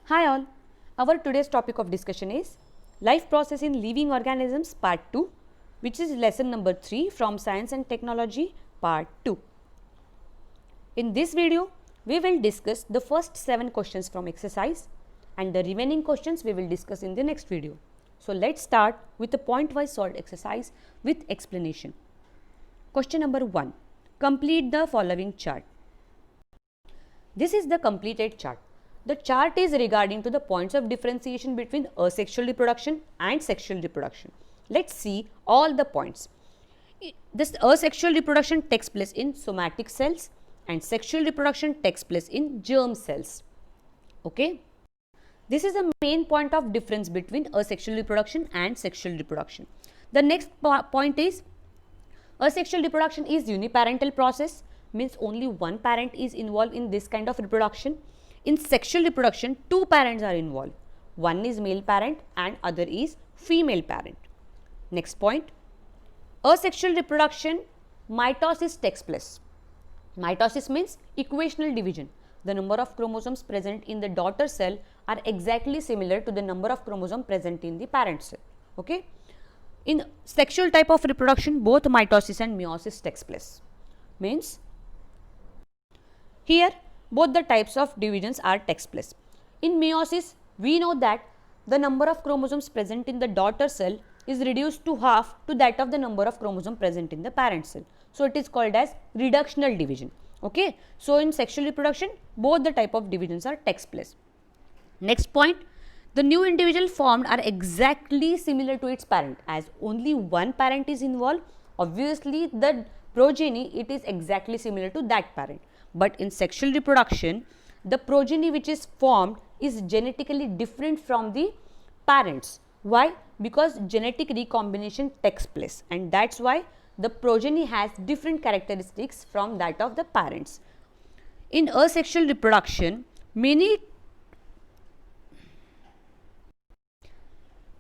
Hi all, our today's topic of discussion is Life Process in Living Organisms Part 2, which is lesson number 3 from Science and Technology Part 2. In this video, we will discuss the first 7 questions from exercise and the remaining questions we will discuss in the next video. So let's start with the point-wise solved exercise with explanation. Question number 1. Complete the following chart. This is the completed chart. The chart is regarding to the points of differentiation between asexual reproduction and sexual reproduction. Let's see all the points. This asexual reproduction takes place in somatic cells and sexual reproduction takes place in germ cells. Okay. This is the main point of difference between asexual reproduction and sexual reproduction. The next point is asexual reproduction is uniparental process, means only one parent is involved in this kind of reproduction. In sexual reproduction, two parents are involved. One is male parent and other is female parent. Next point, asexual reproduction, mitosis takes place. Mitosis means equational division. The number of chromosomes present in the daughter cell are exactly similar to the number of chromosomes present in the parent cell. Okay. In sexual type of reproduction, both mitosis and meiosis takes place. Means here both the types of divisions are takes place. In meiosis, we know that the number of chromosomes present in the daughter cell is reduced to half to that of the number of chromosomes present in the parent cell. So it is called as reductional division. Okay. So in sexual reproduction, both the type of divisions are takes place. Next point, the new individual formed are exactly similar to its parent, as only one parent is involved. Obviously, the progeny, it is exactly similar to that parent. But in sexual reproduction, the progeny which is formed is genetically different from the parents. Why? Because genetic recombination takes place, and that's why the progeny has different characteristics from that of the parents. In asexual reproduction, many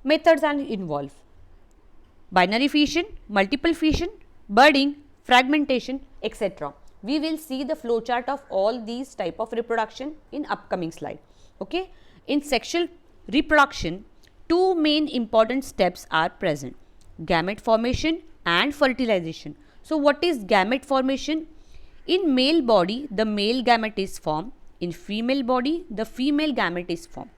methods are involved: binary fission, multiple fission, budding, fragmentation, etc. We will see the flowchart of all these type of reproduction in upcoming slide. Okay. In sexual reproduction, two main important steps are present: gamete formation and fertilization. So what is gamete formation? In male body, the male gamete is formed. In female body, the female gamete is formed.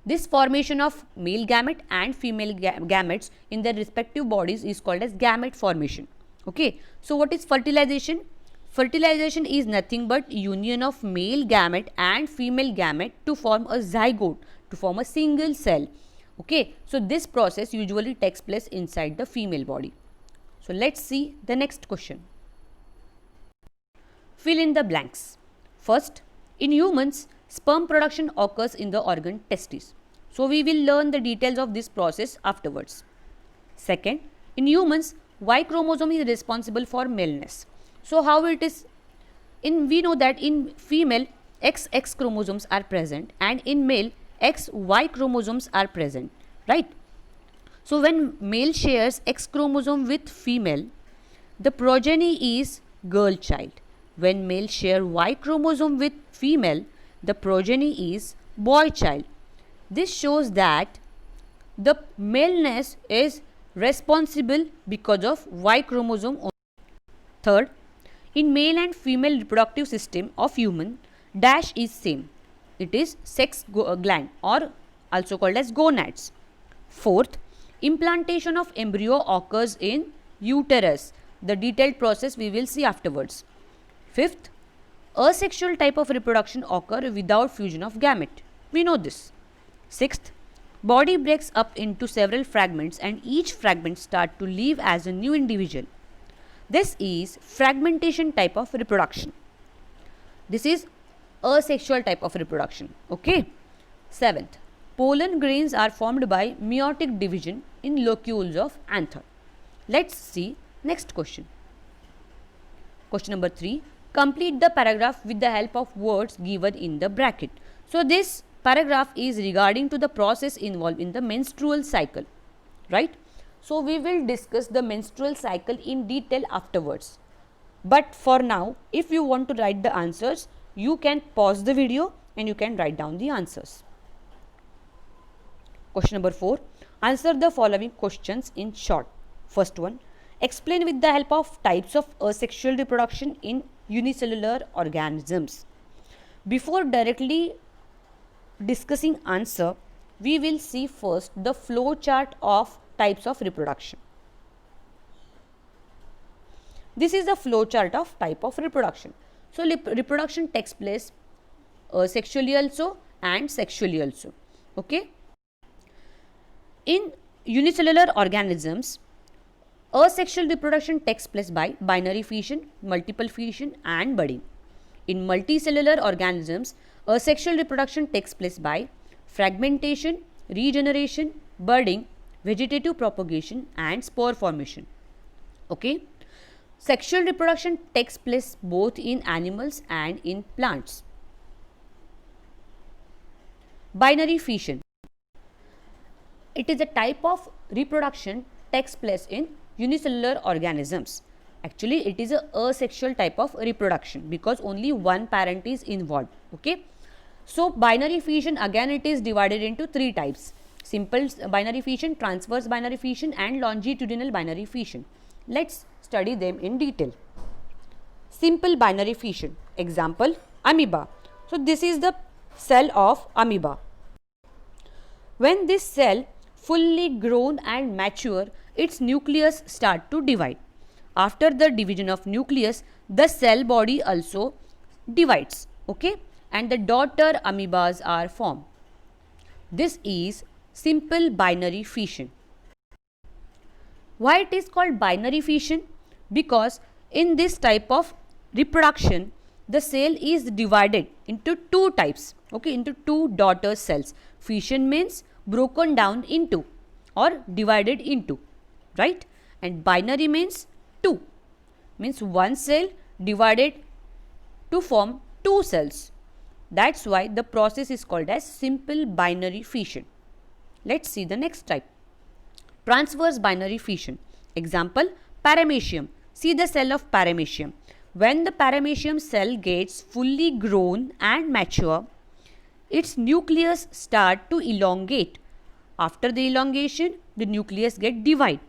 This formation of male gamete and female gametes in their respective bodies is called as gamete formation. Okay. So what is fertilization? Fertilization is nothing but union of male gamete and female gamete to form a zygote, to form a single cell. Okay. So this process usually takes place inside the female body. So let's see the next question. Fill in the blanks. First, in humans, sperm production occurs in the organ testis. So we will learn the details of this process afterwards. Second, in humans, Y chromosome is responsible for maleness. So how it is? We know that in female, XX chromosomes are present, and in male, XY chromosomes are present, right? So when male shares X chromosome with female, the progeny is girl child. When male share Y chromosome with female, the progeny is boy child. This shows that the maleness is responsible because of Y chromosome only. Third, in male and female reproductive system of human, dash is same. It is sex gland, or also called as gonads. Fourth, implantation of embryo occurs in uterus. The detailed process we will see afterwards. Fifth, asexual type of reproduction occur without fusion of gamete. We know this. Sixth, body breaks up into several fragments and each fragment start to live as a new individual. This is fragmentation type of reproduction. This is asexual type of reproduction. Okay. Seventh, pollen grains are formed by meiotic division in locules of anther. Let's see next question. Question number 3. Complete the paragraph with the help of words given in the bracket. So this paragraph is regarding to the process involved in the menstrual cycle, right? So we will discuss the menstrual cycle in detail afterwards. But for now, if you want to write the answers, you can pause the video and you can write down the answers. Question number 4. Answer the following questions in short. First one. Explain with the help of types of asexual reproduction in unicellular organisms. Before directly discussing answer, we will see first the flow chart of types of reproduction. This is the flow chart of type of reproduction. So, reproduction takes place sexually also and sexually also. Okay. In unicellular organisms, asexual reproduction takes place by binary fission, multiple fission and budding. In multicellular organisms, asexual reproduction takes place by fragmentation, regeneration, budding, vegetative propagation and spore formation. Okay. Sexual reproduction takes place both in animals and in plants. Binary fission. It is a type of reproduction takes place in unicellular organisms. Actually, it is a asexual type of reproduction because only one parent is involved. Okay. So, binary fission again it is divided into three types: simple binary fission, transverse binary fission and longitudinal binary fission. Let's study them in detail. Simple binary fission. Example, amoeba. So, this is the cell of amoeba. When this cell fully grown and mature, its nucleus start to divide. After the division of nucleus, the cell body also divides. Okay, and the daughter amoebas are formed. This is simple binary fission. Why it is called binary fission? Because in this type of reproduction, the cell is divided into two types, okay, into two daughter cells. Fission means broken down into or divided into, right? And binary means two, means one cell divided to form two cells. That's why the process is called as simple binary fission. Let's see the next type. Transverse binary fission. Example, paramecium. See the cell of paramecium. When the paramecium cell gets fully grown and mature, its nucleus start to elongate. After the elongation, the nucleus get divide.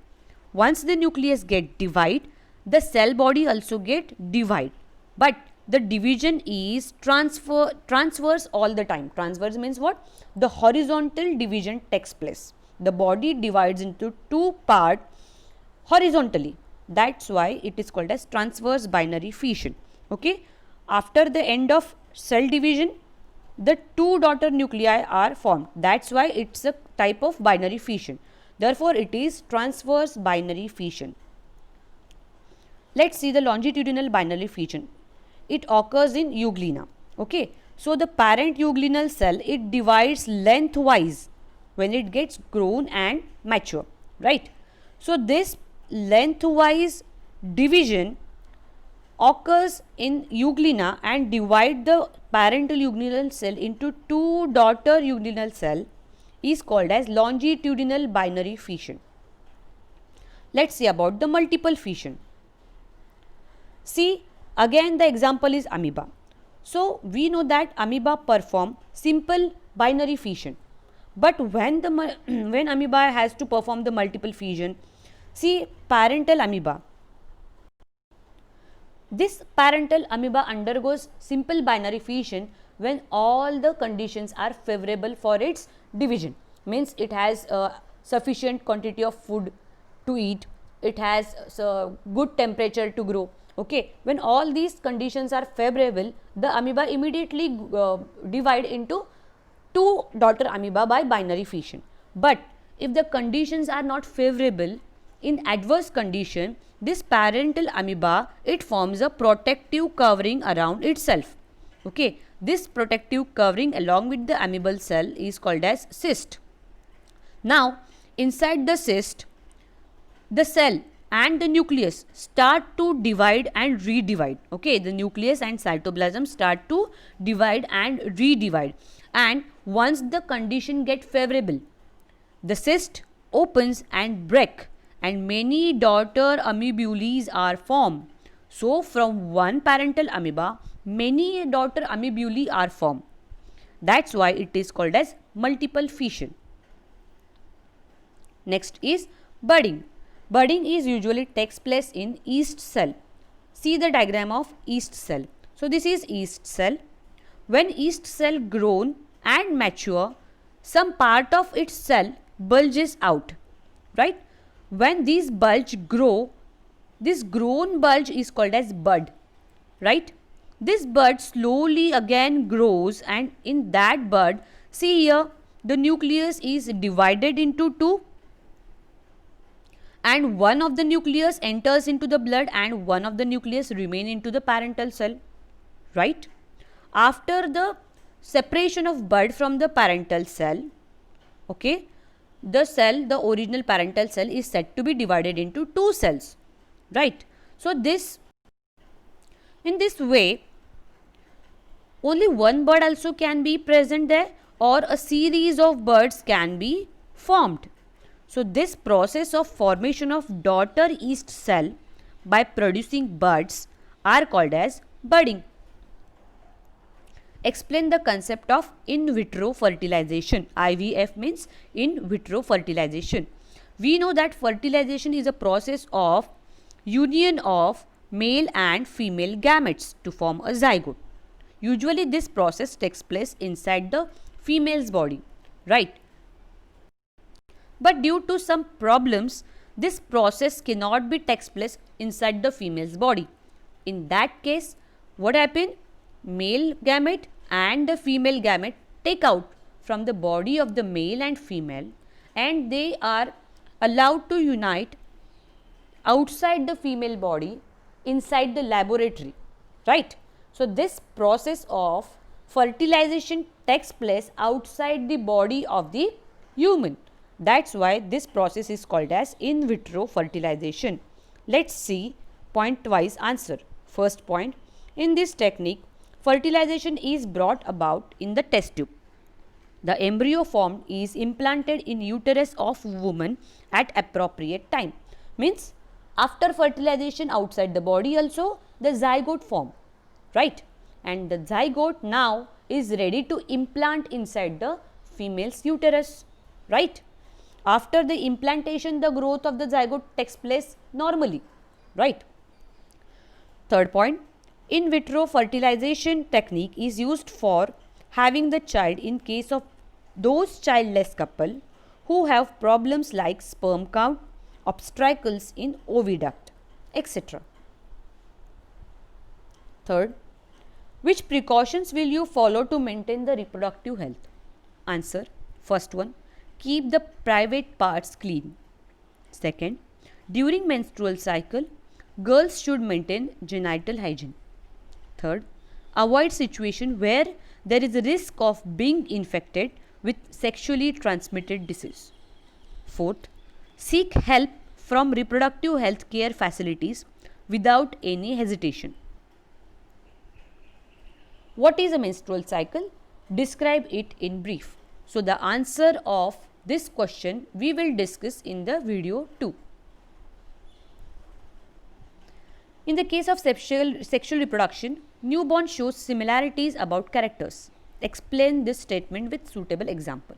Once the nucleus get divide, the cell body also get divide. But the division is transverse all the time. Transverse means what? The horizontal division takes place. The body divides into two parts horizontally. That's why it is called as transverse binary fission. Okay. After the end of cell division, the two daughter nuclei are formed. That's why it's a type of binary fission. Therefore, it is transverse binary fission. Let's see the longitudinal binary fission. It occurs in euglena. Okay. So, the parent euglenal cell, it divides lengthwise when it gets grown and mature, right? So, this lengthwise division occurs in euglena and divide the parental euglenal cell into two daughter euglenal cell is called as longitudinal binary fission. Let's see about the multiple fission. See, again the example is amoeba. So, we know that amoeba perform simple binary fission. But when amoeba has to perform the multiple fission, see parental amoeba. This parental amoeba undergoes simple binary fission when all the conditions are favorable for its division. Means it has sufficient quantity of food to eat, it has good temperature to grow. Okay, when all these conditions are favorable, the amoeba immediately divide into two daughter amoeba by binary fission. But if the conditions are not favorable, in adverse condition, this parental amoeba, it forms a protective covering around itself. Okay, this protective covering along with the amoebal cell is called as cyst. Now, inside the cyst, the cell and the nucleus start to divide and redivide. Okay, the nucleus and cytoplasm start to divide and redivide. And once the condition get favorable, the cyst opens and break and many daughter amoebules are formed. So, from one parental amoeba, many daughter amoebulae are formed. That's why it is called as multiple fission. Next is budding. Budding is usually takes place in yeast cell. See the diagram of yeast cell. So this is yeast cell. When yeast cell grown and mature, some part of its cell bulges out, right? When these bulge grow, this grown bulge is called as bud, right? This bud slowly again grows, and in that bud, see here, the nucleus is divided into two, and one of the nucleus enters into the blood and one of the nucleus remain into the parental cell, right? After the separation of bud from the parental cell, okay, the original parental cell is said to be divided into two cells, right? So in this way, only one bud also can be present there, or a series of buds can be formed. So this process of formation of daughter yeast cell by producing buds are called as budding. Explain the concept of in vitro fertilization. IVF means in vitro fertilization. We know that fertilization is a process of union of male and female gametes to form a zygote. Usually this process takes place inside the female's body, right? But due to some problems, this process cannot be takes place inside the female's body. In that case, what happens? Male gamete and the female gamete take out from the body of the male and female, and they are allowed to unite outside the female body inside the laboratory, right? So this process of fertilization takes place outside the body of the human. That's why this process is called as in vitro fertilization. Let's see point wise answer. First point, in this technique, fertilization is brought about in the test tube. The embryo formed is implanted in uterus of woman at appropriate time. Means after fertilization outside the body also the zygote form, right? And the zygote now is ready to implant inside the female's uterus, right? After the implantation, the growth of the zygote takes place normally, right? Third point, in vitro fertilization technique is used for having the child in case of those childless couple who have problems like sperm count, obstacles in oviduct, etc. Third, which precautions will you follow to maintain the reproductive health? Answer, first one, keep the private parts clean. Second, during menstrual cycle, girls should maintain genital hygiene. Third, avoid situation where there is a risk of being infected with sexually transmitted disease. Fourth, seek help from reproductive health care facilities without any hesitation. What is a menstrual cycle? Describe it in brief. So the answer of this question we will discuss in the video 2. In the case of sexual reproduction, newborn shows similarities about characters. Explain this statement with suitable example.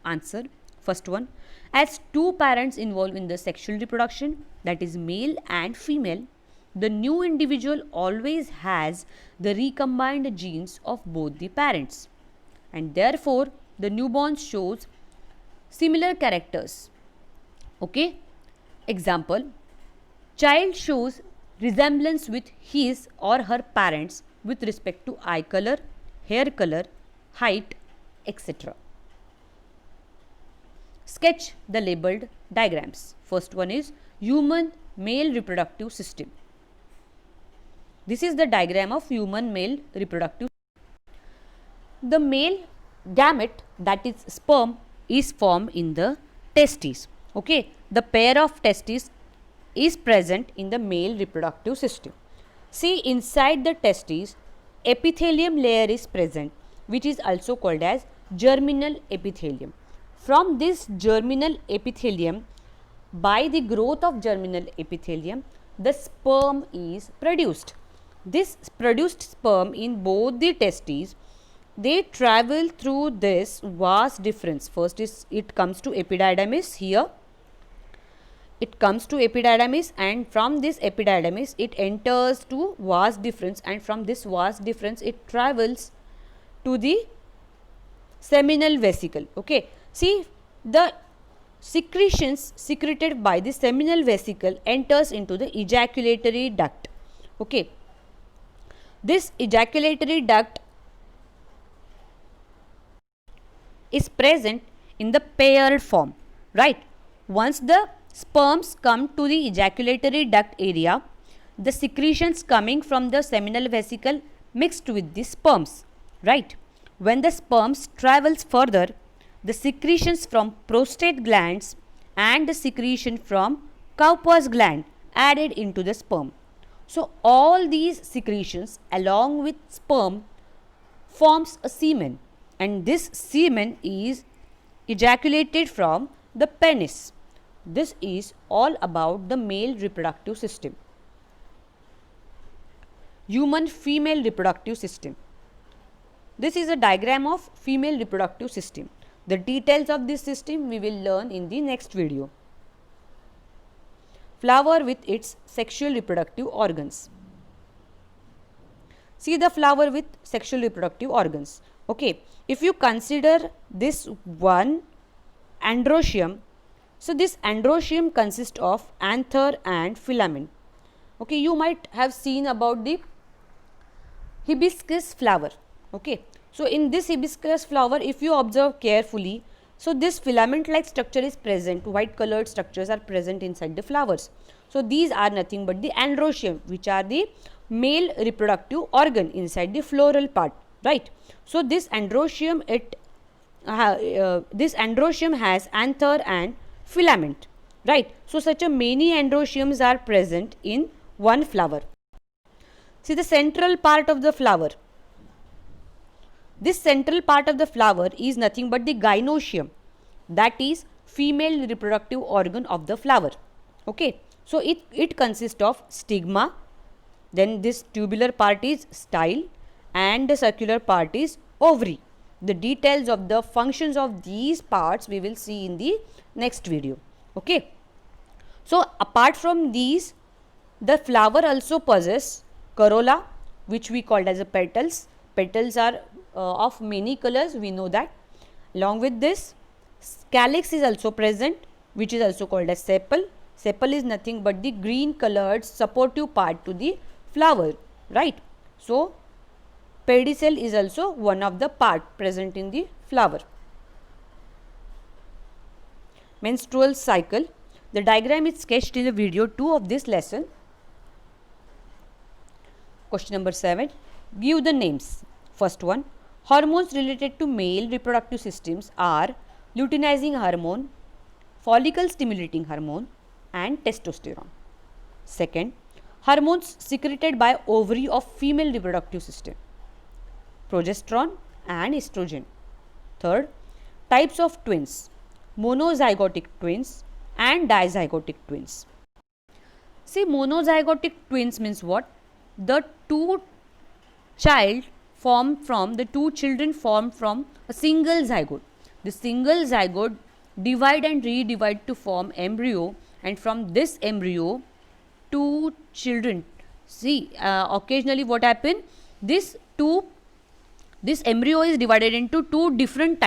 Answer, first one, as two parents involved in the sexual reproduction, that is male and female, the new individual always has the recombined genes of both the parents, and therefore the newborn shows similar characters. Okay, example, child shows resemblance with his or her parents with respect to eye color, hair color, height, etc. Sketch the labeled diagrams. First one is human male reproductive system. This is the diagram of human male reproductive. The male gamete, that is sperm, is formed in the testes. Okay, the pair of testes is present in the male reproductive system. See, inside the testes, epithelium layer is present, which is also called as germinal epithelium. From this germinal epithelium, by the growth of germinal epithelium, the sperm is produced. This produced sperm in both the testes, they travel through this vast difference. First is it comes to epididymis here, it comes to epididymis, and from this epididymis it enters to vas deferens, and from this vas deferens it travels to the seminal vesicle. Okay, see, the secretions secreted by the seminal vesicle enters into the ejaculatory duct. Okay, this ejaculatory duct is present in the paired form, right? Once the sperms come to the ejaculatory duct area, the secretions coming from the seminal vesicle mixed with the sperms, right? When the sperms travels further, the secretions from prostate glands and the secretion from Cowper's gland added into the sperm. So all these secretions along with sperm forms a semen, and this semen is ejaculated from the penis. This is all about the male reproductive system. Human female reproductive system. This is a diagram of female reproductive system. The details of this system we will learn in the next video. Flower with its sexual reproductive organs. See the flower with sexual reproductive organs. Okay, if you consider this one androecium, so this androecium consists of anther and filament. Okay, you might have seen about the hibiscus flower. Okay, so in this hibiscus flower, if you observe carefully, so this filament like structure is present, white colored structures are present inside the flowers. So these are nothing but the androecium, which are the male reproductive organ inside the floral part, right? So this androecium, this androecium has anther and filament, right? So such a many androeciums are present in one flower. See the central part of the flower. This central part of the flower is nothing but the gynoecium, that is female reproductive organ of the flower. Okay, so it consists of stigma, then this tubular part is style, and the circular part is ovary. The details of the functions of these parts we will see in the next video. Okay, so apart from these, the flower also possesses corolla, which we called as a petals. Petals are of many colors, we know that. Along with this, calyx is also present, which is also called as sepal. Sepal is nothing but the green colored supportive part to the flower, right? So pedicel is also one of the part present in the flower. Menstrual cycle. The diagram is sketched in the video 2 of this lesson. Question number 7. Give the names. First one, hormones related to male reproductive systems are luteinizing hormone, follicle stimulating hormone, and testosterone. Second, hormones secreted by ovary of female reproductive system, progesterone and estrogen. Third, types of twins, monozygotic twins and dizygotic twins. See, monozygotic twins means what? The two children formed from a single zygote. The single zygote divide and redivide to form embryo, and from this embryo two children. See, occasionally what happen? This embryo is divided into two different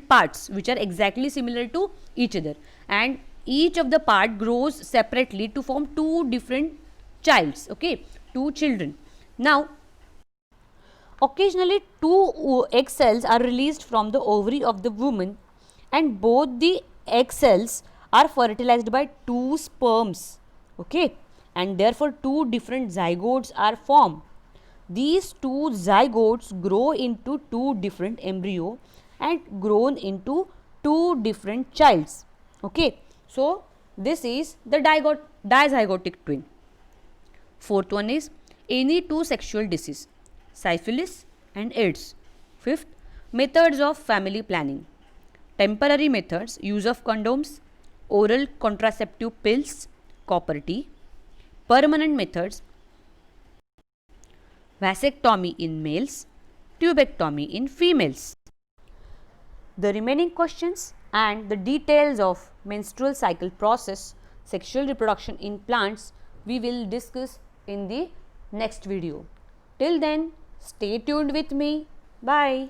parts which are exactly similar to each other, and each of the part grows separately to form two different childs. Okay, two children. Now occasionally two egg cells are released from the ovary of the woman, and both the egg cells are fertilized by two sperms. Okay, and therefore two different zygotes are formed. These two zygotes grow into two different embryo and grown into two different childs. Okay, so this is the dizygotic twin. Fourth one is any two sexual disease, syphilis and AIDS. Fifth, methods of family planning. Temporary methods, use of condoms, oral contraceptive pills, copper T. Permanent methods, vasectomy in males, tubectomy in females. The remaining questions and the details of menstrual cycle process sexual reproduction in plants we will discuss in the next video. Till then, stay tuned with me. Bye.